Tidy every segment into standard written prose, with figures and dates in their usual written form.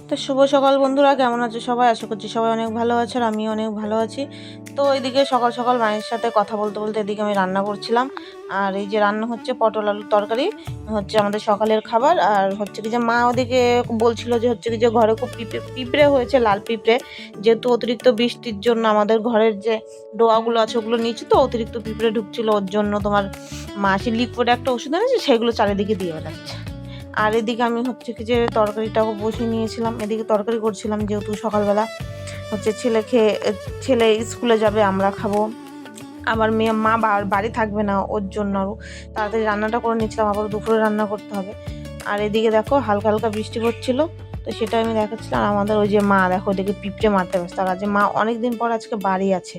তো শুভ সকাল বন্ধুরা, কেমন আছো সবাই? আশা করছি সবাই অনেক ভালো আছে আর আমিও অনেক ভালো আছি। তো এদিকে সকাল সকাল মায়ের সাথে কথা বলতে বলতে এদিকে আমি রান্না করছিলাম। আর এই যে রান্না হচ্ছে পটল আলুর তরকারি, হচ্ছে আমাদের সকালের খাবার। আর হচ্ছে কি যে মা ওদিকে বলছিল যে হচ্ছে কি যে ঘরে খুব পিঁপড়ে হয়েছে, লাল পিঁপড়ে। যেহেতু অতিরিক্ত বৃষ্টির জন্য আমাদের ঘরের যে ডোয়াগুলো আছে ওগুলো নিচে, তো অতিরিক্ত পিঁপড়ে ঢুকছিল, ওর জন্য তোমার মা সে লিকুইড একটা ওষুধ এনেছে, সেগুলো চারিদিকে দিয়ে বেড়াচ্ছে। আর এদিকে আমি হচ্ছে কি যে তরকারিটাও বসিয়ে নিয়েছিলাম, এদিকে তরকারি করছিলাম যেহেতু সকালবেলা হচ্ছে ছেলে স্কুলে যাবে, আমরা খাবো। আমার মা বাড়ি থাকবে না, ওর জন্য আরও তাড়াতাড়ি রান্নাটা করে নিচ্ছিলাম, আবার দুপুরে রান্না করতে হবে। আর এদিকে দেখো হালকা হালকা বৃষ্টি পড়ছিল, তো সেটা আমি দেখাচ্ছিলাম। আর আমাদের ওই যে মা দেখো ওদিকে পিঁপড়ে মারতে ব্যস্ত। আর যে মা অনেকদিন পর আজকে বাড়ি আছে,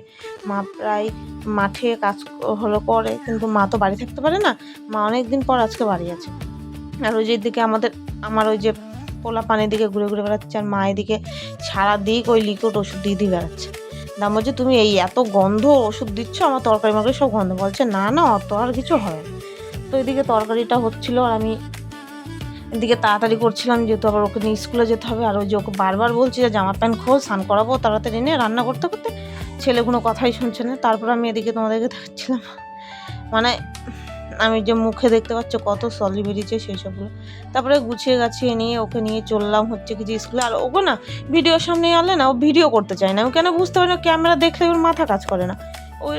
মা প্রায় মাঠে কাজ করে, কিন্তু মা তো বাড়ি থাকতে পারে না, মা অনেকদিন পর আজকে বাড়ি আছে। আর ওই যে দিকে আমার ওই যে পোলা পানির দিকে ঘুরে ঘুরে বেড়াচ্ছে, আর মা এদিকে সারা দিক ওই লিকুইড ওষুধ দিয়ে বেড়াচ্ছে। দাম বলছে তুমি এই এত গন্ধ ওষুধ দিচ্ছ, আমার তরকারি মাকে সব গন্ধ। বলছে না না, অত আর কিছু হয় না। তো এদিকে তরকারিটা হচ্ছিল আর আমি এদিকে তাড়াতাড়ি করছিলাম, যেহেতু আবার ওকে নিয়ে স্কুলে যেতে হবে। আর ওই যে ওকে বারবার বলছি যে জামা প্যান্ট খোল, স্নান করাবো তাড়াতাড়ি নিয়ে, রান্না করতে করতে ছেলেগুলো কথাই শুনছে না। তারপর আমি এদিকে তোমাদেরকে দেখাচ্ছিলাম, মানে আমি যে মুখে দেখতে পাচ্ছ কত সলি বেরিয়েছে সেই সবগুলো। তারপরে গুছিয়ে গাছিয়ে নিয়ে ওকে নিয়ে চললাম হচ্ছে কি যে স্কুলে। আর ওকে না ভিডিওর সামনে আনলে না, ও ভিডিও করতে চায় না। আমি কেন বুঝতে পারি না, ক্যামেরা দেখলে ওর মাথা কাজ করে না। ওই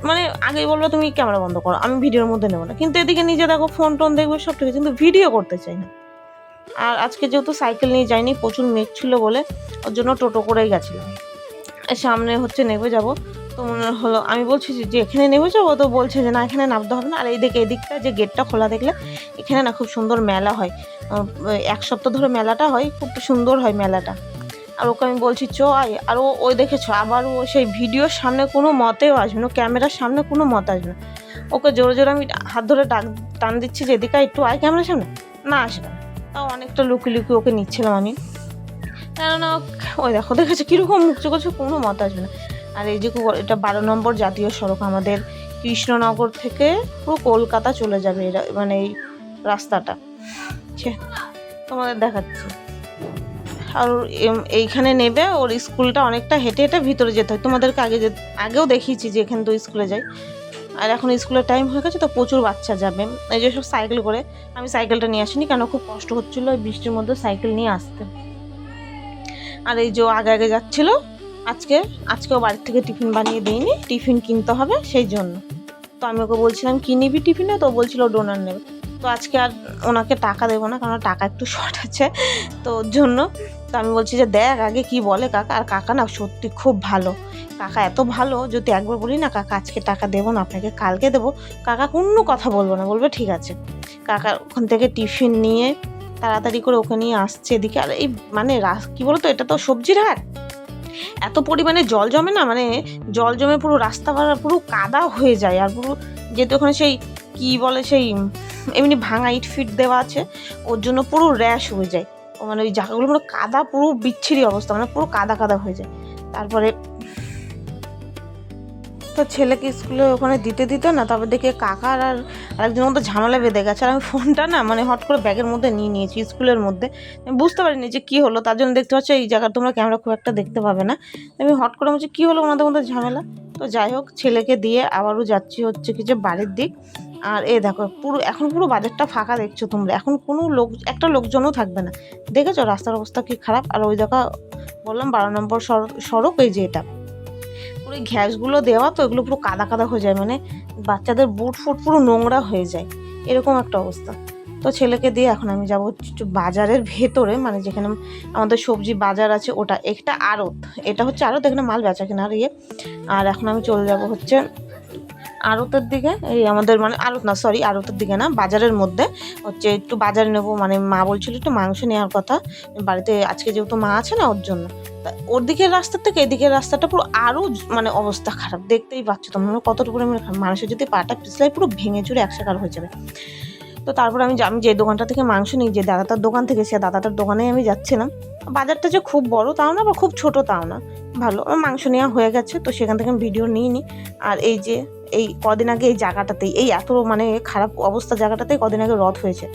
মানে আগেই বলবো তুমি ক্যামেরা বন্ধ করো, আমি ভিডিওর মধ্যে নেবো না, কিন্তু এদিকে নিজে দেখো ফোন টোন দেখবে সব ঠিক আছে, কিন্তু ভিডিও করতে চাই না। আর আজকে যেহেতু সাইকেল নিয়ে যাইনি, প্রচুর মেঘ ছিল বলে ওর জন্য টোটো করেই গেছিলাম। সামনে হচ্ছে নেমে যাব, তো মনে হলো আমি বলছি যে এখানে নেমে যাবো, তো বলছে যে না এখানে নামতে হবে না। আর এদিকটা যে গেটটা খোলা দেখলে, এখানে না খুব সুন্দর মেলা হয়, এক সপ্তাহ ধরে মেলাটা হয়, খুব সুন্দর হয় মেলাটা। আর ওকে আমি বলছি চ আয়, আর ওই দেখেছো আবার ও সেই ভিডিওর সামনে কোনো মতেও আসবে না, ক্যামেরার সামনে কোনো মতে আসবে না। ওকে জোরে জোরে আমি হাত ধরে টান দিচ্ছি যে এদিকে একটু আয় ক্যামেরার সামনে, না আসবে না। তাও অনেকটা লুকিয়ে লুকিয়ে ওকে নিচ্ছিলাম আমি, কেননা ওই দেখেছে কীরকম মুখ চোখে কোনো মত আসবে না। আর এই যে এটা 12 নম্বর জাতীয় সড়ক, আমাদের কৃষ্ণনগর থেকে পুরো কলকাতা চলে যাবে এরা, মানে এই রাস্তাটা তোমাদের দেখাচ্ছি। আর এইখানে নেবে, ওর স্কুলটা অনেকটা হেঁটে হেঁটে ভিতরে যেতে হয়, তোমাদেরকে আগেও দেখিয়েছি যে এখানে তো স্কুলে যাই। আর এখন স্কুলের টাইম হয়ে গেছে, তো প্রচুর বাচ্চা যাবে এই যে সব সাইকেল করে। আমি সাইকেলটা নিয়ে আসিনি, কেন খুব কষ্ট হচ্ছিলো ওই বৃষ্টির মধ্যে সাইকেল নিয়ে আসতে। আর এই যে আগে আগে যাচ্ছিলো, আজকেও বাড়ির থেকে টিফিন বানিয়ে দিইনি, টিফিন কিনতে হবে সেই জন্য। তো আমি ওকে বলছিলাম কি নিবি টিফিনে, তো বলছিল ডোনার নেবে। তো আজকে আর ওনাকে টাকা দেবো না, কারণ টাকা একটু শর্ট আছে, তো ওর জন্য। তো আমি বলছি যে দেখ আগে কি বলে কাকা। আর কাকা না সত্যি খুব ভালো, কাকা এত ভালো, যদি একবার বলি না কাকা আজকে টাকা দেবো না আপনাকে, কালকে দেবো, কাকা কোনো কথা বলবো না, বলবে ঠিক আছে। কাকা ওখান থেকে টিফিন নিয়ে তাড়াতাড়ি করে ওকে নিয়ে আসছে এদিকে। আর এই মানে কি বলতো, এটা তো সবজির হাট, এত পরিমাণে জল জমে না, মানে জল জমে পুরো রাস্তা পুরো কাদা হয়ে যায়। আর পুরো যেহেতু ওখানে সেই কি বলে সেই এমনি ভাঙা ইট ফিট দেওয়া আছে, ওর জন্য পুরো র্যাশ হয়ে যায়। মানে ওই জায়গাগুলো পুরো কাদা, পুরো বিচ্ছিরি অবস্থা, মানে পুরো কাদা কাদা হয়ে যায়। তারপরে তো ছেলেকে স্কুলে ওখানে দিতে না, তারপর দেখে কাকার আর আরেকজনের মধ্যে ঝামেলা বেঁধে গেছে। আর আমি ফোনটা না মানে হট করে ব্যাগের মধ্যে নিয়ে নিয়েছি স্কুলের মধ্যে, আমি বুঝতে পারিনি যে কী হলো। তার জন্য দেখতে পাচ্ছ এই জায়গা তোমরা ক্যামেরা খুব একটা দেখতে পাবে না, আমি হট করে বলছি কী হলো ওনাদের মধ্যে ঝামেলা। তো যাই হোক, ছেলেকে দিয়ে আবারও যাচ্ছি হচ্ছে কি যে বাড়ির দিক। আর দেখো এখন পুরো বাজারটা ফাঁকা দেখছো তোমরা, এখন কোনো একটা লোকজনও থাকবে না, দেখেছো রাস্তার অবস্থা কি খারাপ। আর ওই জায়গা বললাম 12 নম্বর সড়ক, এই যে এটা পুরো ঘ্যাসগুলো দেওয়া, তো এগুলো পুরো কাদা কাদা হয়ে যায়, মানে বাচ্চাদের বুট ফুট পুরো নোংরা হয়ে যায়, এরকম একটা অবস্থা। তো ছেলেকে দিয়ে এখন আমি যাবো বাজারের ভেতরে, মানে যেখানে আমাদের সবজি বাজার আছে, ওটা একটা আড়ত, এটা হচ্ছে আড়ত, এখানে মাল বেচা কেনার আর এখন আমি চলে যাব হচ্ছে আড়তের দিকে, এই আমাদের মানে আড়তের দিকে না, বাজারের মধ্যে হচ্ছে একটু বাজার নেবো। মানে মা বলছিল একটু মাংস নেওয়ার কথা বাড়িতে, আজকে যেহেতু মা আছে না ওর জন্য। ওর দিকের রাস্তার থেকে এদিকের রাস্তাটা পুরো আরও মানে অবস্থা খারাপ, দেখতেই পাচ্ছ তোমরা কতটুকু মানুষের যদি পাটা পিছলাই পুরো ভেঙে চুরে একসাকার হয়ে যাবে। তো তারপর আমি যে দোকানটা থেকে মাংস নিই, যে দাদাটার দোকান থেকে, সে দাদাটার দোকানেই আমি যাচ্ছিলাম। বাজারটা যে খুব বড় তাও না, বা খুব ছোট তাও না, ভালো মাংস নেওয়া হয়ে গেছে, তো সেখান থেকে আমি ভিডিও নিইনি। আর এই কদিন আগে এই জায়গাটাতেই, এই এত মানে খারাপ অবস্থা জায়গাটাতেই কদিন আগে রথ হয়েছে,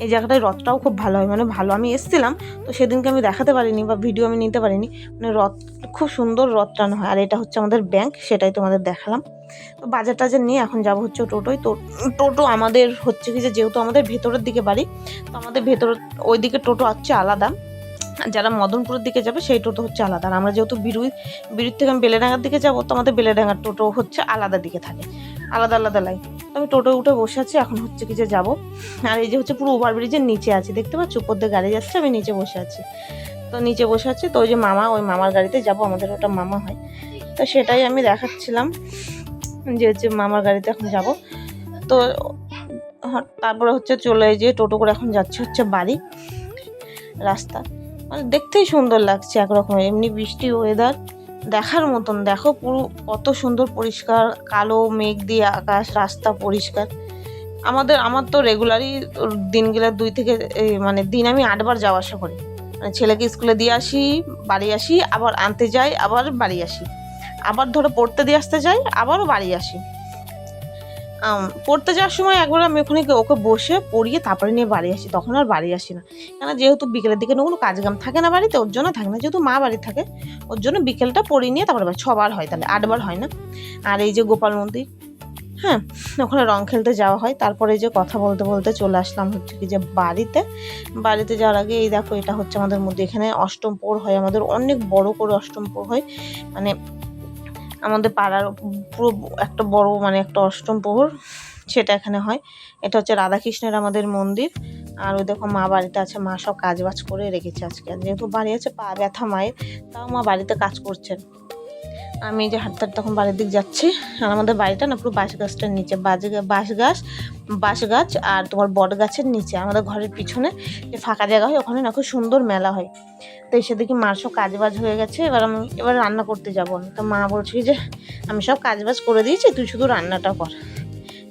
এই জায়গাটায় রথটাও খুব ভালো হয়, মানে ভালো। আমি এসেছিলাম তো সেদিনকে আমি দেখাতে পারিনি বা ভিডিও আমি নিতে পারিনি, মানে রথ খুব সুন্দর রথ টানো হয়। আর এটা হচ্ছে আমাদের ব্যাংক, সেটাই তোমাদের দেখালাম। তো বাজার টাজার নিয়ে এখন যাবো হচ্ছে টোটোয়। তো টোটো আমাদের হচ্ছে কি যে যেহেতু আমাদের ভেতরের দিকে বাড়ি, তো আমাদের ভেতরের ওই দিকে টোটো হচ্ছে আলাদা, যারা মদনপুরের দিকে যাবে সেই টোটো হচ্ছে আলাদা। আর আমরা যেহেতু বিরুর থেকে আমি বেলেডাঙ্গার দিকে যাবো, তো আমাদের বেলেডাঙ্গার টোটো হচ্ছে আলাদা দিকে থাকে, আলাদা আলাদা লাইন। তো আমি টোটো উঠে বসে আছি, এখন হচ্ছে কি যে যাবো। আর এই যে হচ্ছে পুরো ওভারব্রিজের নিচে আছি, দেখতে পাচ্ছ উপর দিয়ে গাড়ি যাচ্ছে, আমি নিচে বসে আছি। তো নিচে বসে আছি, তো ওই যে মামা, ওই মামার গাড়িতে যাব, আমাদের ওটা মামা হয়। তো সেটাই আমি দেখাচ্ছিলাম যে হচ্ছে মামার গাড়িতে এখন যাব। তো তারপরে হচ্ছে চলে যে টোটো করে এখন যাচ্ছে হচ্ছে বাড়ি। রাস্তা মানে দেখতেই সুন্দর লাগছে একরকম, এমনি বৃষ্টি ওয়েদার দেখার মতন। দেখো পুরো কত সুন্দর পরিষ্কার, কালো মেঘ দিয়ে আকাশ, রাস্তা পরিষ্কার। আমার তো রেগুলারই দিনগুলো 2 থেকে মানে দিন আমি 8 বার যাওয়া আসা করি। মানে ছেলেকে স্কুলে দিয়ে আসি, বাড়ি আসি, আবার আনতে যাই, আবার বাড়ি আসি, আবার ধরো পড়তে দিয়ে আসতে যাই, আবারও বাড়ি আসি। পড়তে যাওয়ার সময় একবার আমি ওখানে ওকে বসে পড়িয়ে তারপরে নিয়ে বাড়ি আসি, তখন আর বাড়ি আসি না। কেন, যেহেতু বিকেলের দিকে কোনো কাজকাম থাকে না বাড়িতে, ওর জন্য থাকে না। যেহেতু মা বাড়ি থাকে, ওর জন্য বিকেলটা পড়িয়ে নিয়ে তারপরে 6 বার হয়, তাহলে 8 বার হয় না। আর এই যে গোপাল মন্দির, হ্যাঁ, ওখানে রং খেলতে যাওয়া হয়। তারপরে এই যে কথা বলতে বলতে চলে আসলাম হচ্ছে কি যে বাড়িতে যাওয়ার আগে এই দেখো, এটা হচ্ছে আমাদের মধ্যে এখানে অষ্টম প্রহর হয়, আমাদের অনেক বড় করে অষ্টম প্রহর হয়। মানে আমাদের পাড়ার পুরো একটা বড় মানে একটা অষ্টম প্রহর সেটা এখানে হয়। এটা হচ্ছে রাধাকৃষ্ণের আমাদের মন্দির। আর ওই দেখো মা বাড়িতে আছে, মা সব কাজ বাজ করে রেখেছে আজকে। যেহেতু বাড়ি আছে, পা ব্যথা মায়ের, তাও মা বাড়িতে কাজ করছেন। আমি এই যে হাঁটতে তখন বাড়ির দিক যাচ্ছি। আর আমাদের বাড়িটা না পুরো বাঁশ গাছটার নিচে, বাঁশ গাছ আর তোমার বট গাছের নিচে। আমাদের ঘরের পিছনে যে ফাঁকা জায়গা হয়, ওখানে না খুব সুন্দর মেলা হয়। তো এসে দেখি মার সব কাজবাজ হয়ে গেছে, এবার রান্না করতে যাবো আমি। তো মা বলছি যে আমি সব কাজবাজ করে দিয়েছি, তুই শুধু রান্নাটা কর।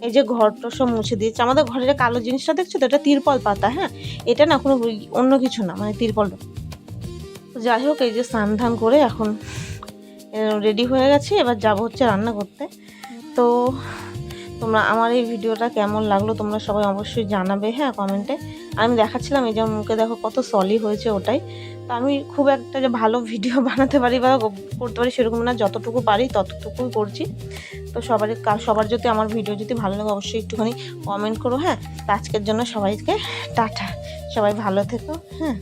এই যে ঘরটা সব মুছে দিয়েছে। আমাদের ঘরের কালো জিনিসটা দেখছো তো, এটা তিরপল পাতা। হ্যাঁ, এটা না কোনো অন্য কিছু না, মানে তিরপল। তো যাই হোক, এই যে স্নান ধান করে এখন রেডি হয়ে গেছি, এবার যাব হচ্ছে রান্না করতে। তো তোমরা আমার এই ভিডিওটা কেমন লাগলো তোমরা সবাই অবশ্যই জানাবে, হ্যাঁ, কমেন্টে। আমি দেখাচ্ছিলাম এই যে মুখে দেখো কত সলি হয়েছে, ওটাই। তো আমি খুব একটা যে ভালো ভিডিও বানাতে পারি বা করতে পারি সেরকম না, যতটুকু পারি ততটুকুই করছি। তো সবার যদি আমার ভিডিও যদি ভালো লাগে অবশ্যই একটুখানি কমেন্ট করো, হ্যাঁ। তো আজকের জন্য সবাইকে টাটা, সবাই ভালো থেকো, হ্যাঁ।